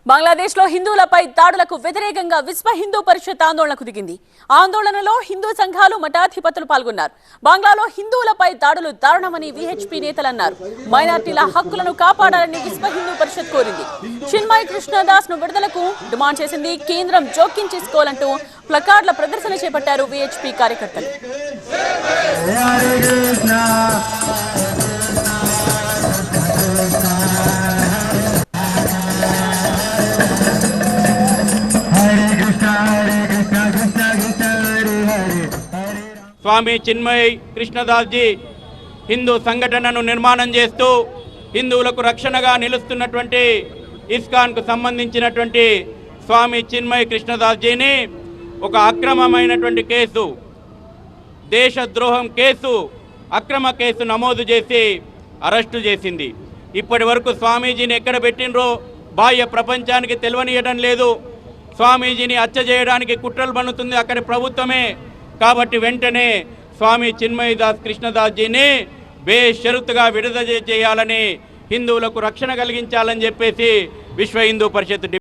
బంగ్లాదేశ్ లో హిందువులపై దాడులకు వ్యతిరేకంగా విశ్వ హిందూ పరిషత్ ఆందోళనకు దిగింది. ఆందోళనలో హిందూ సంఘాలు మఠాధిపతులు పాల్గొన్నారు. బంగ్లాలో హిందువులపై దాడులు దారుణమని విహెచ్పి నేతలు అన్నారు. మైనార్టీల హక్కులను కాపాడాలని విశ్వ హిందూ పరిషత్ కోరింది. చిన్మయ్ కృష్ణదాస్ ను విడుదలకు డిమాండ్ చేసింది. కేంద్రం జోక్యం చేసుకోవాలంటూ ప్లకార్డుల ప్రదర్శన చేపట్టారు విహెచ్పి కార్యకర్తలు. స్వామి చిన్మయ్ కృష్ణదాస్ జీ హిందూ సంఘటనను నిర్మాణం చేస్తూ హిందువులకు రక్షణగా నిలుస్తున్నటువంటి ఇస్కాన్కు సంబంధించినటువంటి స్వామి చిన్మయ్ కృష్ణదాస్ జీని ఒక అక్రమమైనటువంటి కేసు, దేశద్రోహం కేసు, అక్రమ కేసు నమోదు చేసి అరెస్టు చేసింది. ఇప్పటి వరకు స్వామీజీని ఎక్కడ పెట్టినరో బాహ్య ప్రపంచానికి తెలియనియడం లేదు. స్వామీజీని హత్య చేయడానికి కుట్రలు పన్నుతుంది అక్కడి ప్రభుత్వమే. కాబట్టి వెంటనే స్వామి చిన్మయ్ దాస్ కృష్ణదాస్ జీని బేషరతుగా విడుదల చేయాలని, హిందువులకు రక్షణ కలిగించాలని చెప్పేసి విశ్వ హిందూ పరిషత్